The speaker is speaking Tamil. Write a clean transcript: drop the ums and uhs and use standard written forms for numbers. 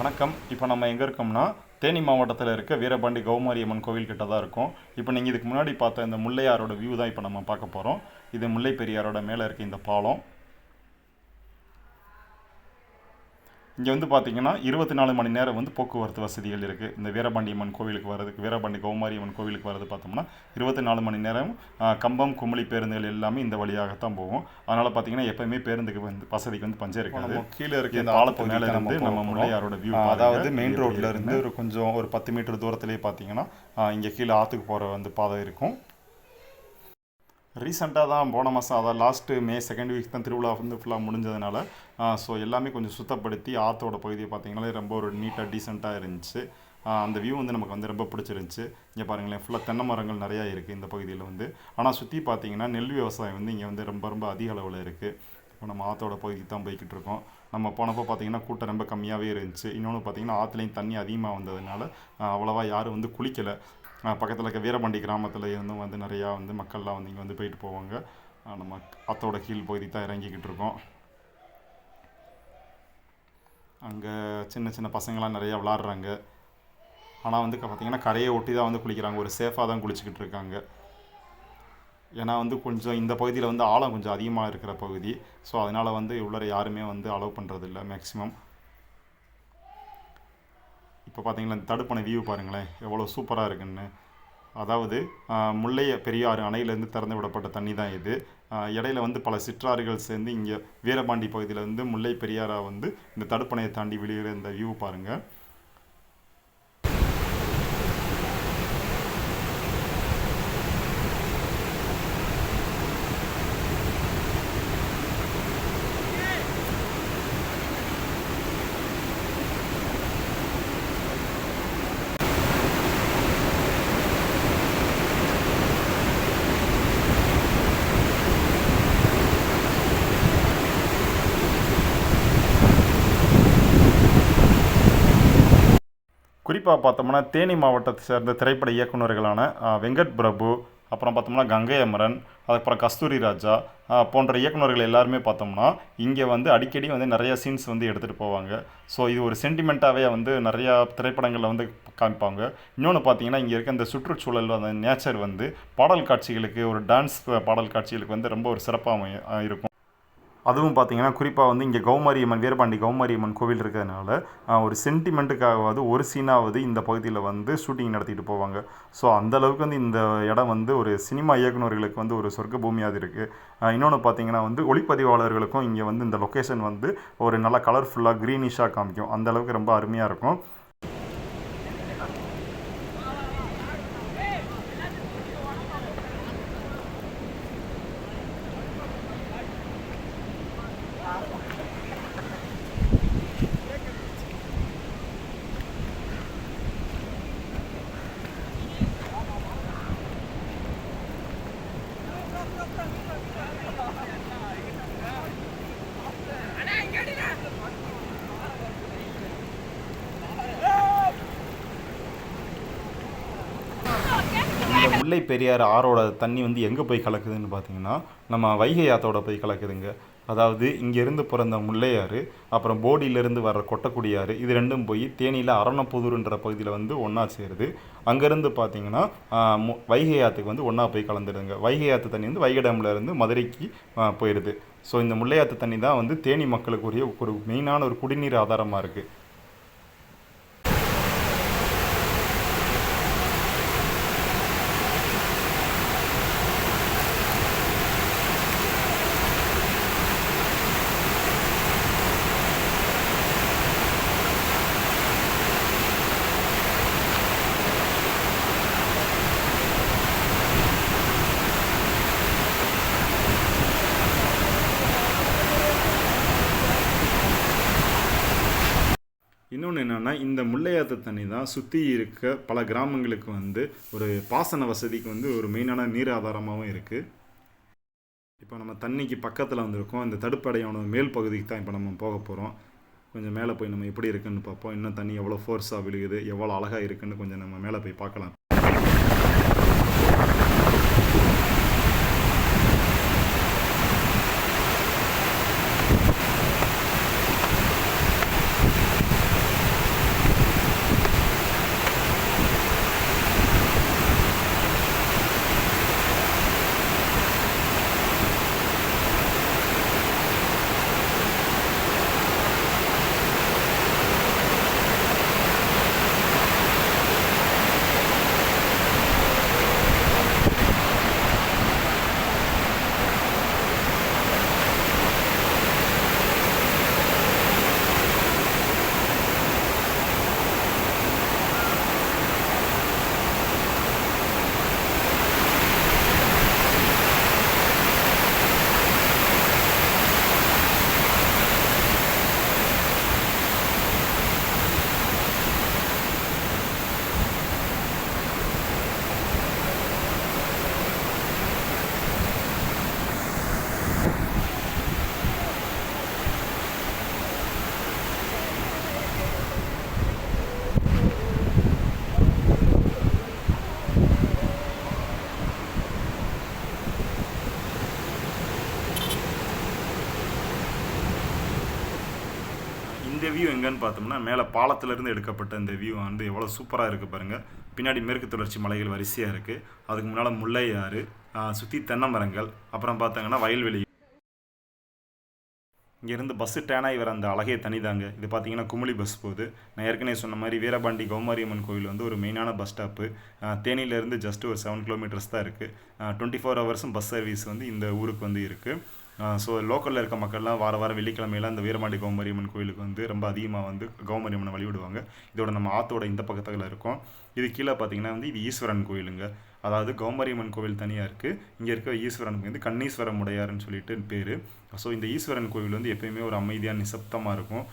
வணக்கம். இப்போ நம்ம எங்கே இருக்கோம்னா தேனி மாவட்டத்தில் இருக்க வீரபாண்டி கௌமாரி அம்மன் கோவில் கிட்ட தான் இருக்கோம். இப்போ நீங்கள் இதுக்கு முன்னாடி பார்த்த இந்த முல்லையாரோட வியூ தான் இப்போ நம்ம பார்க்க போகிறோம். இது முல்லை பெரியாரோட மேலே இருக்க இந்த பாலம். இங்கே வந்து பார்த்தீங்கன்னா 24 மணி நேரம் வந்து போக்குவரத்து வசதிகள் இருக்குது. இந்த வீரபாண்டி அம்மன் கோவிலுக்கு வர்றதுக்கு, வீரபாண்டி கௌமாரி அம்மன் கோவிலுக்கு வர்றது பார்த்தோம்னா 24 மணி நேரம் கம்பம் குமுளி பேருந்துகள் எல்லாமே இந்த வழியாகத்தான் போகும். அதனால் பார்த்தீங்கன்னா எப்போயுமே பேருந்துக்கு வந்து வசதிக்கு வந்து பஞ்சம் இருக்காது. கீழே இருக்க இந்த பாலத்து மேலே இருந்து நம்ம முல்லையாரோட வியூ, அதாவது மெயின் ரோட்டில் இருந்து ஒரு 10 மீட்டர் தூரத்துலேயே பார்த்தீங்கன்னா இங்கே கீழே ஆற்றுக்கு போகிற வந்து பாதை இருக்கும். ரீசெண்டாக தான் போன மாதம், அதாவது லாஸ்ட்டு மே 2nd வீக் தான் திருவிழா வந்து ஃபுல்லாக முடிஞ்சதுனால ஸோ எல்லாமே கொஞ்சம் சுத்தப்படுத்தி ஆற்றோட பகுதியை பார்த்திங்கன்னா ரொம்ப ஒரு நீட்டாக டீசெண்டாக இருந்துச்சு. அந்த வியூ வந்து நமக்கு வந்து ரொம்ப பிடிச்சிருந்துச்சி. இங்கே பாருங்களேன், ஃபுல்லாக தென்னை மரங்கள் நிறையா இருக்குது இந்த பகுதியில் வந்து. ஆனால் சுற்றி பார்த்திங்கன்னா நெல் விவசாயம் வந்து இங்கே வந்து ரொம்ப ரொம்ப அதிக அளவில் இருக்குது. இப்போ நம்ம ஆற்றோட பகுதிக்கு தான் போய்கிட்டு இருக்கோம். நம்ம போனப்போ பார்த்திங்கன்னா கூட்டம் ரொம்ப கம்மியாகவே இருந்துச்சு. இன்னொன்று பார்த்திங்கன்னா ஆற்றுலேயும் தண்ணி அதிகமாக வந்ததுனால அவ்வளோவா யாரும் வந்து குளிக்கலை. பக்கத்தில் இருக்க வீரபாண்டி கிராமத்தில் இருந்தும் வந்து நிறையா வந்து மக்கள்லாம் வந்து இங்கே வந்து போயிட்டு போவாங்க. நம்ம ஆற்றோட கீழ் பகுதி தான் இறங்கிக்கிட்டு இருக்கோம். அங்கே சின்ன சின்ன பசங்களாம் நிறையா விளாட்றாங்க. ஆனால் வந்து பார்த்திங்கன்னா கரையை ஒட்டி தான் வந்து குளிக்கிறாங்க. ஒரு சேஃபாக தான் குளிச்சுக்கிட்டு இருக்காங்க. ஏன்னா வந்து கொஞ்சம் இந்த பகுதியில் வந்து ஆழம் கொஞ்சம் அதிகமாக இருக்கிற பகுதி. ஸோ அதனால் வந்து உள்ளே யாருமே வந்து அலோவ் பண்ணுறதில்ல மேக்ஸிமம். இப்போ பார்த்தீங்களா, இந்த தடுப்பணை வியூ பாருங்களேன் எவ்வளோ சூப்பராக இருக்குன்னு. அதாவது முல்லை பெரியாறு அணையிலேருந்து திறந்து விடப்பட்ட தண்ணி தான் இது. இடையில வந்து பல சிற்றாறுகள் சேர்ந்து இங்கே வீரபாண்டி பகுதியில் வந்து முல்லை பெரியாராக வந்து இந்த தடுப்பணையை தாண்டி வெளியிற இந்த வியூ பாருங்கள். குறிப்பாக பார்த்தோம்னா தேனி மாவட்டத்தை சேர்ந்த திரைப்பட இயக்குநர்களான வெங்கட் பிரபு, அப்புறம் பார்த்தோம்னா கங்கை அமரன், அதுக்கப்புறம் கஸ்தூரி ராஜா போன்ற இயக்குநர்கள் எல்லாருமே பார்த்தோம்னா இங்கே வந்து அடிக்கடி வந்து நிறையா சீன்ஸ் வந்து எடுத்துகிட்டு போவாங்க. ஸோ இது ஒரு சென்டிமெண்ட்டாகவே வந்து நிறையா திரைப்படங்களில் வந்து காமிப்பாங்க. இன்னொன்று பார்த்தீங்கன்னா இங்கே இருக்க இந்த சுற்றுச்சூழல், அந்த நேச்சர் வந்து பாடல் காட்சிகளுக்கு, ஒரு டான்ஸ் பாடல் காட்சிகளுக்கு வந்து ரொம்ப ஒரு சிறப்பாக இருக்கும். அதுவும் பார்த்திங்கன்னா குறிப்பாக வந்து இங்கே கௌமாரி அம்மன், வீரபாண்டி கௌமாரி அம்மன் கோவில் இருக்கிறதுனால ஒரு சென்டிமெண்ட்டுக்காகவாவது ஒரு சீனாவது இந்த பகுதியில் வந்து ஷூட்டிங் நடத்திட்டு போவாங்க. ஸோ அந்தளவுக்கு வந்து இந்த இடம் வந்து ஒரு சினிமா இயக்குநர்களுக்கு வந்து ஒரு சொர்க்க பூமியாக இருக்குது. இன்னொன்று பார்த்திங்கன்னா வந்து ஒளிப்பதிவாளர்களுக்கும் இங்கே வந்து இந்த லொக்கேஷன் வந்து ஒரு நல்ல கலர்ஃபுல்லாக க்ரீனிஷாக காமிக்கும். அந்தளவுக்கு ரொம்ப அருமையாக இருக்கும். இந்த முல்லை பெரியாறு ஆறோட தண்ணி வந்து எங்கே போய் கலக்குதுன்னு பார்த்தீங்கன்னா நம்ம வைகை ஆற்றோட போய் கலக்குதுங்க. அதாவது இங்கேருந்து பிறந்த முல்லையாறு, அப்புறம் போடியிலேருந்து வர்ற கொட்டக்குடியாறு, இது ரெண்டும் போய் தேனியில் அரணப்புதூர்ன்ற பகுதியில் வந்து ஒன்றா சேருது. அங்கேருந்து பார்த்தீங்கன்னா வைகை ஆற்றுக்கு வந்து ஒன்றா போய் கலந்துடுங்க. வைகை ஆற்று தண்ணி வந்து வைகை டேமில் இருந்து மதுரைக்கு போயிடுது. ஸோ இந்த முல்லையாற்று தண்ணி தான் வந்து தேனி மக்களுக்குரிய ஒரு மெயினான ஒரு குடிநீர் ஆதாரமாக இருக்குது. இன்னொன்று என்னென்னா, இந்த முல்லையாற்று தண்ணி தான் சுற்றி இருக்க பல கிராமங்களுக்கு வந்து ஒரு பாசன வசதிக்கு வந்து ஒரு மெயினான நீர் ஆதாரமாகவும் இருக்குது. இப்போ நம்ம தண்ணிக்கு பக்கத்தில் வந்திருக்கோம். இந்த தடுப்படையோட மேல் பகுதிக்கு தான் இப்போ நம்ம போக போகிறோம். கொஞ்சம் மேலே போய் நம்ம எப்படி இருக்குன்னு பார்ப்போம். இன்னும் தண்ணி எவ்வளோ ஃபோர்ஸாக விழுகுது, எவ்வளோ அழகாக இருக்குன்னு கொஞ்சம் நம்ம மேலே போய் பார்க்கலாம். இந்த வியூ எங்கன்னு பார்த்தோம்னா மேலே பாலத்திலேருந்து எடுக்கப்பட்ட இந்த வியூ வந்து எவ்வளோ சூப்பராக இருக்குது பாருங்கள். பின்னாடி மேற்கு தொடர்ச்சி மலைகள் வரிசையாக இருக்குது. அதுக்கு முன்னால் முல்லை ஆறு, சுற்றி தென்னை மரங்கள், அப்புறம் பார்த்தாங்கன்னா வயல்வெளி. இங்கேருந்து பஸ்ஸு டேனாகி வர அந்த அழகே தனிதாங்க. இது பார்த்தீங்கன்னா குமுளி பஸ் போகுது. நான் ஏற்கனவே சொன்ன மாதிரி வீரபாண்டி கௌமாரியம்மன் கோவில் வந்து ஒரு மெயினான பஸ் ஸ்டாப்பு. தேனியிலேருந்து ஜஸ்ட் ஒரு 7 கிலோமீட்டர்ஸ் தான் இருக்குது. 24 ஹவர்ஸும் பஸ் சர்வீஸ் வந்து இந்த ஊருக்கு வந்து இருக்குது. ஸோ லோக்கலில் இருக்க மக்கள்லாம் வார வாரம் வெள்ளிக்கிழமையெல்லாம் இந்த வீரபாண்டி கௌமாரியம்மன் கோயிலுக்கு வந்து ரொம்ப அதிகமாக வந்து கௌமாரியம்மனை வழிபடுவாங்க. இதோட நம்ம ஆத்தோட இந்த பக்கத்தில் இருக்கும். இது கீழே பார்த்தீங்கன்னா வந்து இது ஈஸ்வரன் கோயிலுங்க. அதாவது கௌமாரியம்மன் கோவில் தனியாக இருக்குது. இங்கே இருக்க ஈஸ்வரனுக்கு வந்து கண்ணீஸ்வரம் உடையாருன்னு சொல்லிட்டு பேர். ஸோ இந்த ஈஸ்வரன் கோவில் வந்து எப்பயுமே ஒரு அமைதியாக நிசப்தமாக இருக்கும்.